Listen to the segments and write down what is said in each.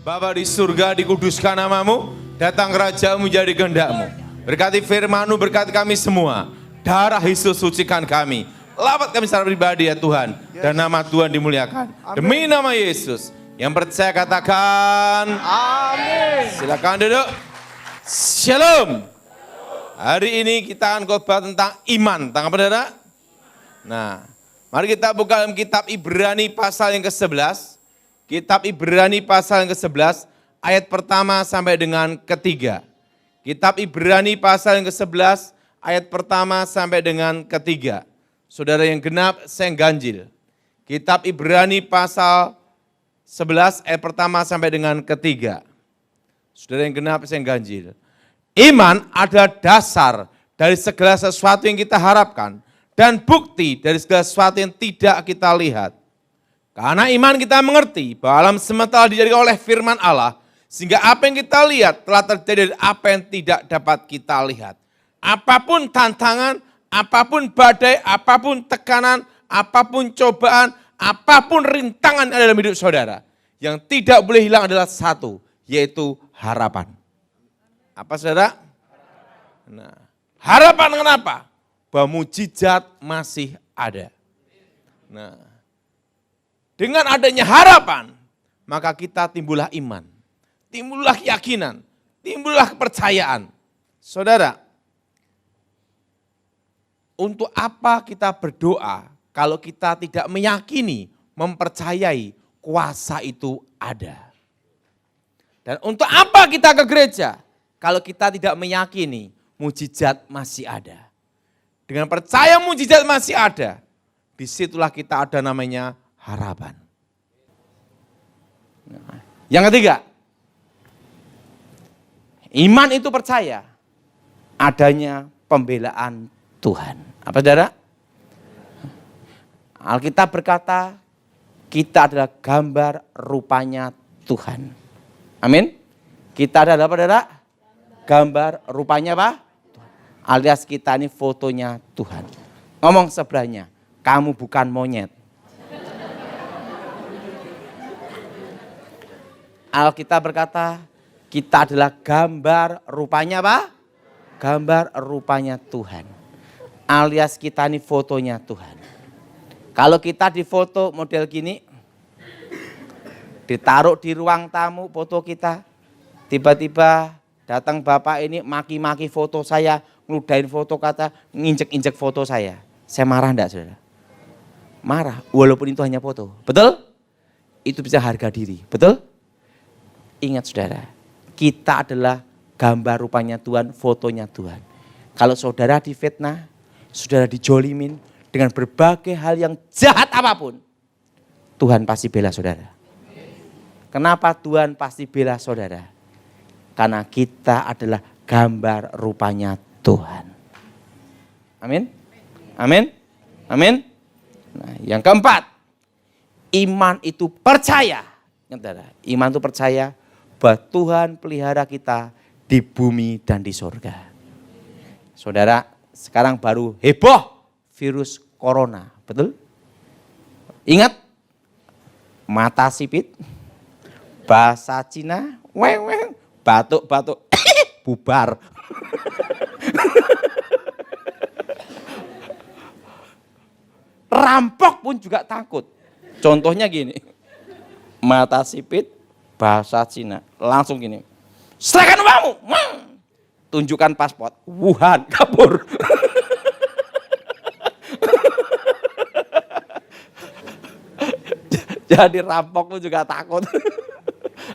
Bapa di surga, dikuduskan namamu, datang kerajaanmu jadi kehendak-mu. Berkati firman-Mu, berkati kami semua. Darah Yesus sucikan kami. Lawat kami secara pribadi ya Tuhan. Dan nama Tuhan dimuliakan. Demi nama Yesus. Yang percaya katakan. Amin. Silakan duduk. Shalom. Hari ini kita akan khotbah tentang iman. Tentang apa saudara? Nah, mari kita buka dalam kitab Ibrani pasal yang ke-11. Kitab Ibrani pasal yang ke-11, ayat pertama sampai dengan ketiga. Kitab Ibrani pasal yang ke-11, ayat pertama sampai dengan ketiga. Saudara yang genap, saya yang ganjil. Kitab Ibrani pasal 11, ayat pertama sampai dengan ketiga. Saudara yang genap, saya yang ganjil. Iman adalah dasar dari segala sesuatu yang kita harapkan dan bukti dari segala sesuatu yang tidak kita lihat. Karena iman kita mengerti bahwa alam semesta telah dijadikan oleh firman Allah, sehingga apa yang kita lihat telah terjadi dari apa yang tidak dapat kita lihat. Apapun tantangan, apapun badai, apapun tekanan, apapun cobaan, apapun rintangan yang ada dalam hidup saudara, yang tidak boleh hilang adalah satu, yaitu harapan. Apa saudara? Nah, harapan kenapa? Bahwa mujizat masih ada. Nah, dengan adanya harapan, maka kita timbullah iman, timbullah keyakinan, timbullah kepercayaan. Saudara, untuk apa kita berdoa kalau kita tidak meyakini, mempercayai kuasa itu ada? Dan untuk apa kita ke gereja kalau kita tidak meyakini mujizat masih ada? Dengan percaya mujizat masih ada, disitulah kita ada namanya harapan. Yang ketiga, iman itu percaya adanya pembelaan Tuhan. Apa saudara? Alkitab berkata, kita adalah gambar rupanya Tuhan. Amin. Kita adalah apa saudara? Gambar rupanya apa? Alias kita ini fotonya Tuhan. Ngomong sebelahnya, kamu bukan monyet. Alkitab berkata, kita adalah gambar rupanya apa? Gambar rupanya Tuhan. Alias kita ini fotonya Tuhan. Kalau kita difoto model gini, ditaruh di ruang tamu foto kita, tiba-tiba datang bapak ini maki-maki foto saya, ngeludahin foto kata, nginjek-injek foto saya. Saya marah enggak saudara? Marah, walaupun itu hanya foto. Betul? Itu bisa harga diri. Betul? Ingat saudara, kita adalah gambar rupanya Tuhan, fotonya Tuhan. Kalau saudara difitnah, saudara dijolimin dengan berbagai hal yang jahat apapun, Tuhan pasti bela saudara. Kenapa Tuhan pasti bela saudara? Karena kita adalah gambar rupanya Tuhan. Amin? Amin? Amin? Nah, yang keempat, iman itu percaya. Iman itu percaya bahwa Tuhan pelihara kita di bumi dan di surga. Saudara, sekarang baru heboh virus corona, betul? Ingat, mata sipit, bahasa Cina, batuk-batuk, bubar. Rampok pun juga takut. Contohnya gini, mata sipit, bahasa Cina, langsung gini, serahkan uangmu, tunjukkan paspor, Wuhan, kabur. Jadi rampok pun juga takut.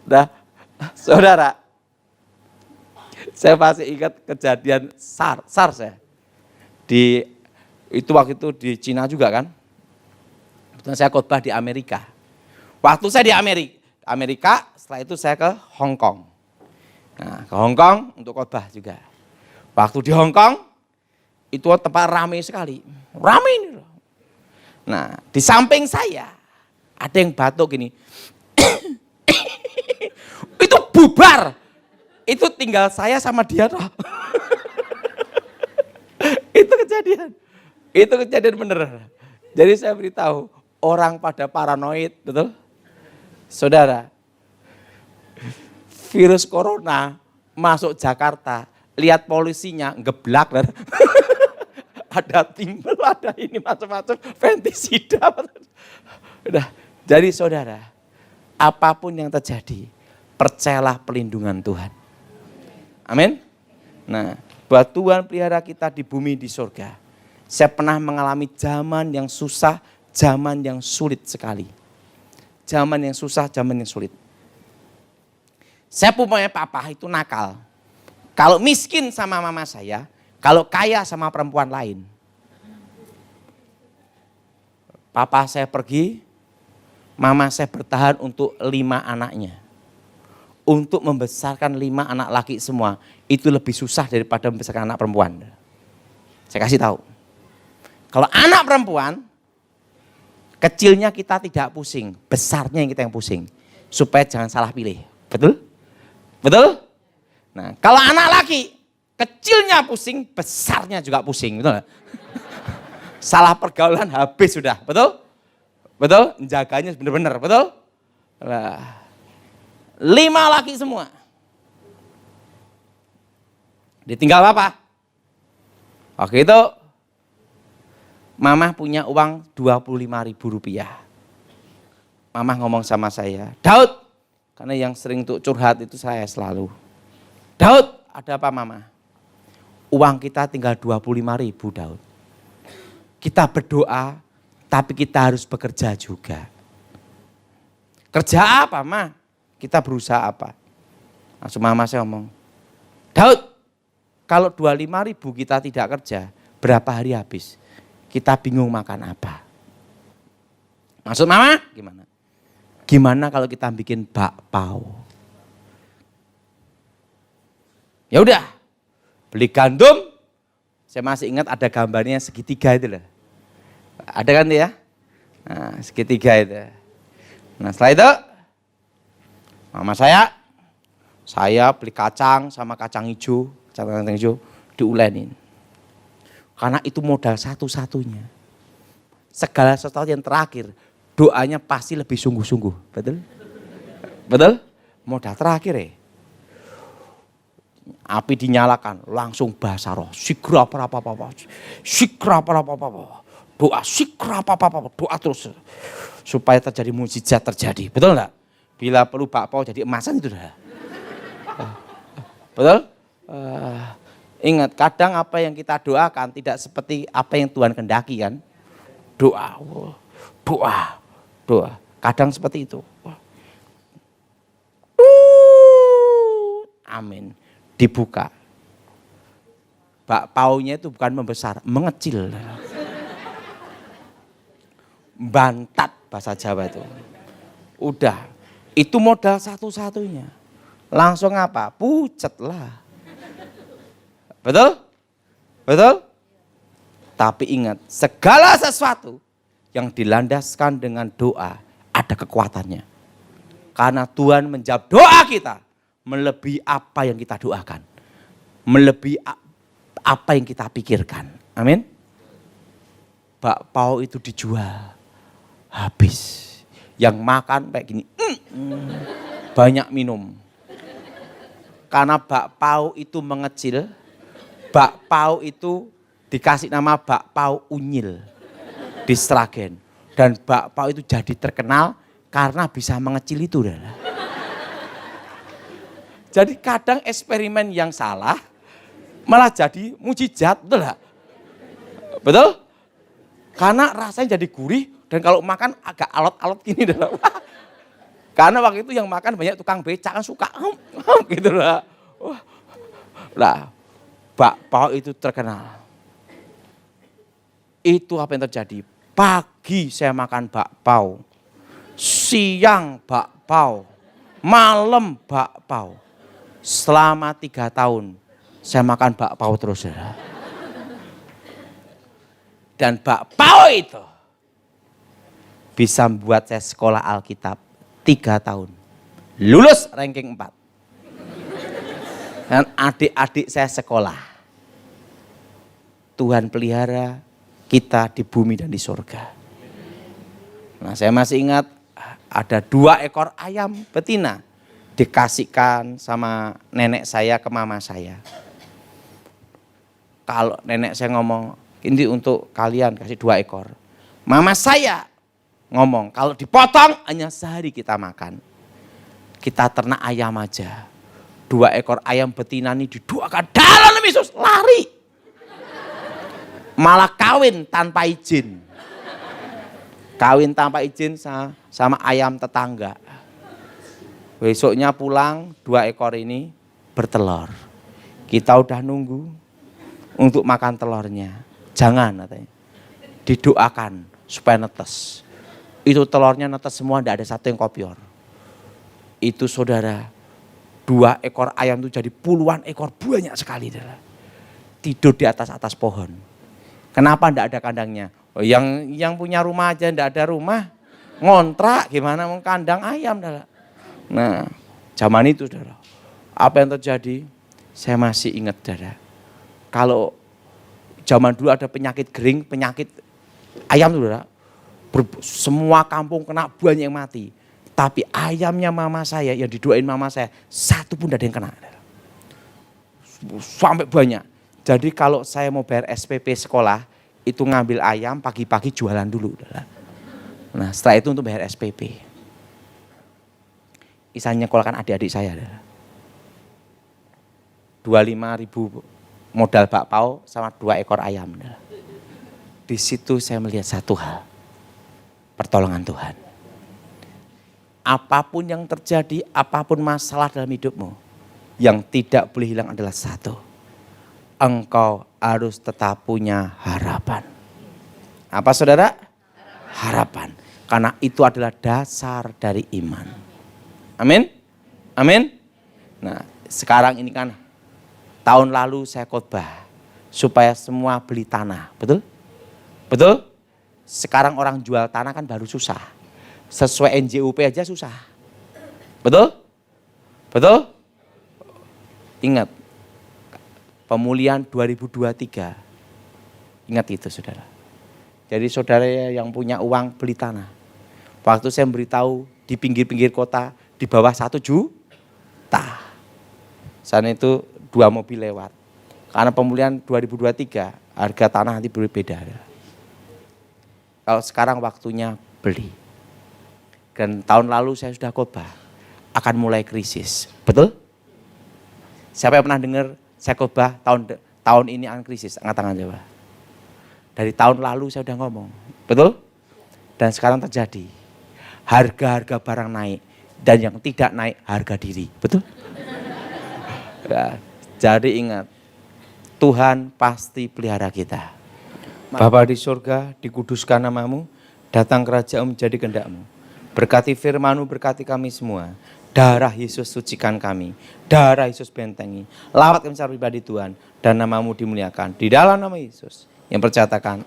Nah, saudara, saya masih ingat kejadian SARS ya. Waktu itu di Cina juga kan. Saya khotbah di Amerika. Waktu saya di Amerika, setelah itu saya ke Hong Kong. Nah, ke Hong Kong untuk khotbah juga. Waktu di Hong Kong, itu tempat ramai sekali. Ramai ini loh. Nah, di samping saya, ada yang batuk gini. Itu bubar. Itu tinggal saya sama dia toh. Itu kejadian bener. Jadi saya beritahu, orang pada paranoid, betul? Saudara, virus corona masuk Jakarta, lihat polisinya ngeblak. Ada timbel, ada ini macam-macam, pentisida. Udah, jadi saudara, apapun yang terjadi, percayalah pelindungan Tuhan. Amin. Nah, buat Tuhan pelihara kita di bumi di surga. Saya pernah mengalami zaman yang susah, zaman yang sulit sekali. Zaman yang susah, zaman yang sulit. Saya punya papa itu nakal. Kalau miskin sama mama saya, kalau kaya sama perempuan lain. Papa saya pergi, mama saya bertahan untuk 5 anaknya. Untuk membesarkan 5 anak laki semua, itu lebih susah daripada membesarkan anak perempuan. Saya kasih tahu. Kalau anak perempuan, kecilnya kita tidak pusing, besarnya yang kita yang pusing. Supaya jangan salah pilih. Betul? Betul? Nah, kalau anak laki, kecilnya pusing, besarnya juga pusing. Betul gak? Salah pergaulan habis sudah. Betul? Betul? Jaganya benar-benar. Betul? Nah, 5 laki semua. Ditinggal apa? Waktu itu Mama punya uang 25.000 rupiah. Mama ngomong sama saya, Daud, karena yang sering untuk curhat itu saya selalu. Daud, ada apa Mama? Uang kita tinggal 25.000 Daud. Kita berdoa, tapi kita harus bekerja juga. Kerja apa Ma? Kita berusaha apa? Langsung mama saya ngomong, Daud, kalau 25.000 kita tidak kerja, berapa hari habis? Kita bingung makan apa. Maksud mama? Gimana? Gimana kalau kita bikin bakpao? Ya udah, beli gandum. Saya masih ingat ada gambarnya segitiga itu loh. Ada kan ya? Nah, segitiga itu. Nah setelah itu, mama saya beli kacang sama kacang hijau diulenin. Karena itu modal satu-satunya. Segala sesuatu yang terakhir, doanya pasti lebih sungguh-sungguh. Betul? Betul? Modal terakhir ya. Api dinyalakan, langsung bahasa roh. Sikra apa-apa. Sikra apa-apa. Doa, sikra apa-apa. Doa terus. Supaya terjadi mukjizat terjadi. Betul enggak? Bila perlu bakpao jadi emasan itu dah. Betul? Ingat, kadang apa yang kita doakan tidak seperti apa yang Tuhan kehendaki kan. Doa. Kadang seperti itu. Amin. Dibuka. Bakpaonya itu bukan membesar, mengecil. Bantat bahasa Jawa itu. Udah. Itu modal satu-satunya. Langsung apa? Pucet lah. Betul? Betul? Tapi ingat, segala sesuatu yang dilandaskan dengan doa ada kekuatannya. Karena Tuhan menjawab doa kita melebihi apa yang kita doakan. Melebihi apa yang kita pikirkan. Amin. Bakpao itu dijual. Habis. Yang makan kayak gini. Banyak minum. Karena bakpao itu mengecil. Bakpao itu dikasih nama bakpao unyil di Sragen. Dan bakpao itu jadi terkenal karena bisa mengecil itu. Jadi kadang eksperimen yang salah malah jadi mujizat, betul gak? Betul? Karena rasanya jadi gurih dan kalau makan agak alot-alot gini. Karena waktu itu yang makan banyak tukang becak kan suka gitu lah. Lah, bakpao itu terkenal. Itu apa yang terjadi? Pagi saya makan bakpao, siang bakpao, malam bakpao. Selama 3 tahun saya makan bakpao terus. Dan bakpao itu bisa membuat saya sekolah Alkitab 3 tahun. Lulus ranking 4. Dan adik-adik saya sekolah. Tuhan pelihara kita di bumi dan di surga. Nah saya masih ingat ada 2 ekor ayam betina. dikasihkan sama nenek saya ke mama saya. Kalau nenek saya ngomong, ini untuk kalian kasih 2 ekor. Mama saya ngomong, kalau dipotong hanya sehari kita makan. Kita ternak ayam aja. 2 ekor ayam betina ini diduakan dalam Yesus, lari. Malah kawin tanpa izin. Kawin tanpa izin sama ayam tetangga. Besoknya pulang 2 ekor ini bertelur. Kita udah nunggu untuk makan telurnya. Jangan katanya. Didoakan supaya netes. Itu telurnya netes semua, tidak ada satu yang kopior. Itu saudara, 2 ekor ayam itu jadi puluhan ekor, banyak sekali. Tidur di atas pohon. Kenapa tidak ada kandangnya? Oh, yang punya rumah aja tidak ada rumah, ngontrak gimana mau kandang ayam. Nah, zaman itu saudara, apa yang terjadi? Saya masih ingat saudara. Kalau zaman dulu ada penyakit kering, penyakit ayam saudara, semua kampung kena, banyak yang mati. Tapi ayamnya mama saya, yang didoain mama saya, satu pun tidak ada yang kena. Sampai banyak. Jadi kalau saya mau bayar SPP sekolah, itu ngambil ayam pagi-pagi jualan dulu. Nah setelah itu untuk bayar SPP. Isanya nyekolahkan adik-adik saya. 25.000 modal bakpao sama 2 ekor ayam. Di situ saya melihat satu hal. Pertolongan Tuhan. Apapun yang terjadi, apapun masalah dalam hidupmu, yang tidak boleh hilang adalah satu. Engkau harus tetap punya harapan. Apa saudara? Harapan. Karena itu adalah dasar dari iman. Amin? Amin? Nah sekarang ini kan tahun lalu saya khotbah supaya semua beli tanah. Betul? Betul? Sekarang orang jual tanah kan baru susah. Sesuai NJUP aja susah. Betul? Betul? Ingat. Pemulihan 2023. Ingat itu saudara. Jadi saudara yang punya uang beli tanah. Waktu saya memberitahu di pinggir-pinggir kota di bawah 1 juta. Sana itu 2 mobil lewat. Karena pemulihan 2023 harga tanah nanti berbeda. Kalau sekarang waktunya beli. Dan tahun lalu saya sudah khotbah akan mulai krisis. Betul? Siapa yang pernah dengar saya khotbah tahun ini akan krisis? Angkat tangan coba. Dari tahun lalu saya sudah ngomong. Betul? Dan sekarang terjadi. Harga-harga barang naik. Dan yang tidak naik harga diri. Betul? Ya, jadi ingat. Tuhan pasti pelihara kita. Bapa di surga, dikuduskan namamu. Datang kerajaan menjadi kehendak-Mu. Berkati firman-Mu, berkati kami semua. Darah Yesus sucikan kami. Darah Yesus bentengi. Lawat kami secara pribadi Tuhan. Dan namamu dimuliakan. Di dalam nama Yesus. Yang percatakan.